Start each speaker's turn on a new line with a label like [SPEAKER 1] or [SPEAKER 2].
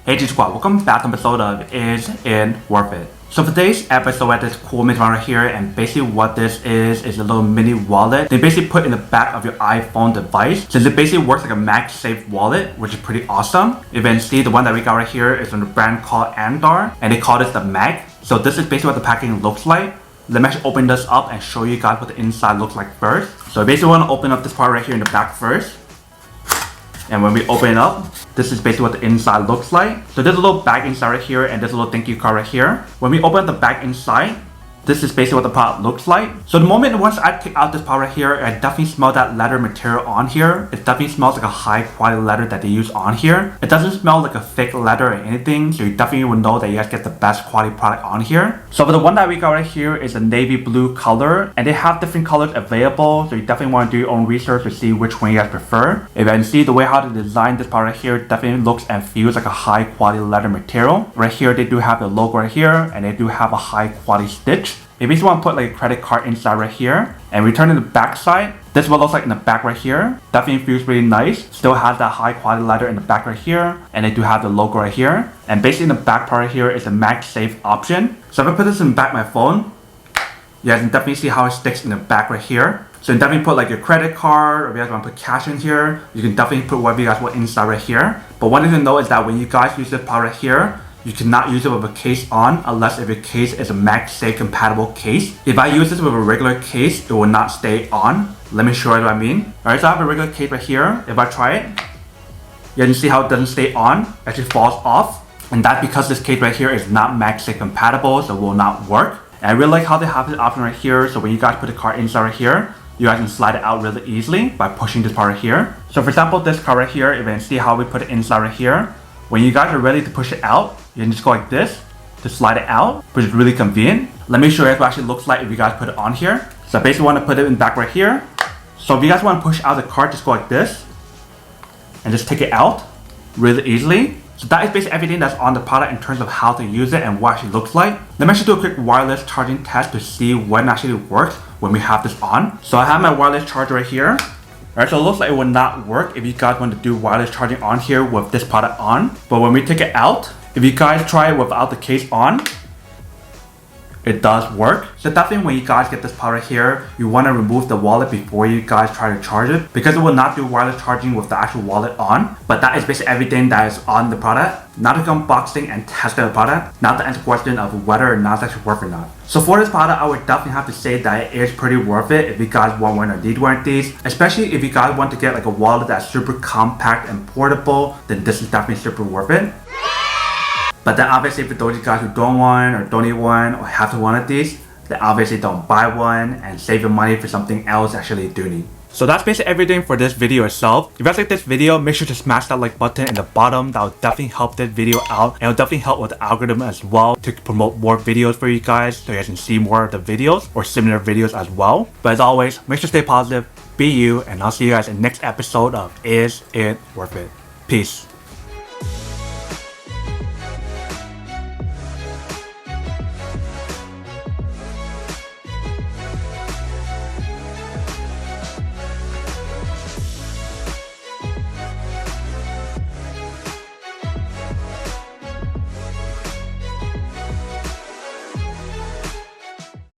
[SPEAKER 1] Hey G Squad, welcome back to an episode of Is It Worth It? So for today's episode, I have this cool mini right here, and basically what this is a little mini wallet they basically put in the back of your iPhone device. So it basically works like a Magsafe Wallet, which is pretty awesome. You can see the one that we got right here is from the brand called Andar, and they call this the Mag. So this is basically what the packaging looks like. Let me actually open this up and show you guys what the inside looks like first. So I basically want to open up this part right here in the back first. And when we open it up, this is basically what the inside looks like. So there's a little bag inside right here, and there's a little thank you card right here. When we open up the bag inside, this is basically what the product looks like. So the moment once I take out this part right here, I definitely smell that leather material on here. It definitely smells like a high quality leather that they use on here. It doesn't smell like a fake leather or anything, so you definitely will know that you guys get the best quality product on here. So for the one that we got right here is a navy blue color, and they have different colors available, so you definitely want to do your own research to see which one you guys prefer. If you can see the way how they design this part right here, definitely looks and feels like a high quality leather material. Right here they do have the logo right here, and they do have a high quality stitch. If you just want to put like a credit card inside right here and return to the back side, this is what it looks like in the back right here. Definitely feels really nice. Still has that high quality leather in the back right here, and they do have the logo right here. And basically in the back part right here is a Magsafe option. So if I put this in the back of my phone, you guys can definitely see how it sticks in the back right here. So you can definitely put like your credit card, or if you guys want to put cash in here, you can definitely put whatever you guys want inside right here. But one thing to know is that when you guys use this part right here, you cannot use it with a case on unless if your case is a Magsafe compatible case. If I use this with a regular case, it will not stay on. Let me show you what I mean. Alright, so I have a regular case right here. If I try it, you can see how it doesn't stay on. It actually falls off. And that's because this case right here is not Magsafe compatible, so it will not work. And I really like how they have this option right here. So when you guys put the card inside right here, you guys can slide it out really easily by pushing this part right here. So for example, this card right here, if you can see how we put it inside right here, when you guys are ready to push it out, you can just go like this to slide it out, which is really convenient. Let me show you guys what it actually looks like if you guys put it on here. So I basically want to put it in the back right here. So if you guys want to push out the card, just go like this and just take it out really easily. So that is basically everything that's on the product in terms of how to use it and what it actually looks like. Let me actually do a quick wireless charging test to see when it actually works when we have this on. So I have my wireless charger right here. Alright, so it looks like it will not work if you guys want to do wireless charging on here with this product on. But when we take it out, if you guys try it without the case on, it does work. So definitely when you guys get this part right here, you want to remove the wallet before you guys try to charge it, because it will not do wireless charging with the actual wallet on. But that is basically everything that is on the product. Now to unboxing and test the product, not to answer the question of whether or not it's actually worth it or not. So for this product, I would definitely have to say that it is pretty worth it if you guys want one or need one of these. Especially if you guys want to get like a wallet that's super compact and portable, then this is definitely super worth it. But then obviously for those of you guys who don't want or don't need one or have to one of these, then obviously don't buy one and save your money for something else actually you do need. So that's basically everything for this video itself. If you guys like this video, make sure to smash that like button in the bottom. That will definitely help this video out, and it will definitely help with the algorithm as well to promote more videos for you guys, so you guys can see more of the videos or similar videos as well. But as always, make sure to stay positive, be you, and I'll see you guys in the next episode of Is It Worth It? Peace.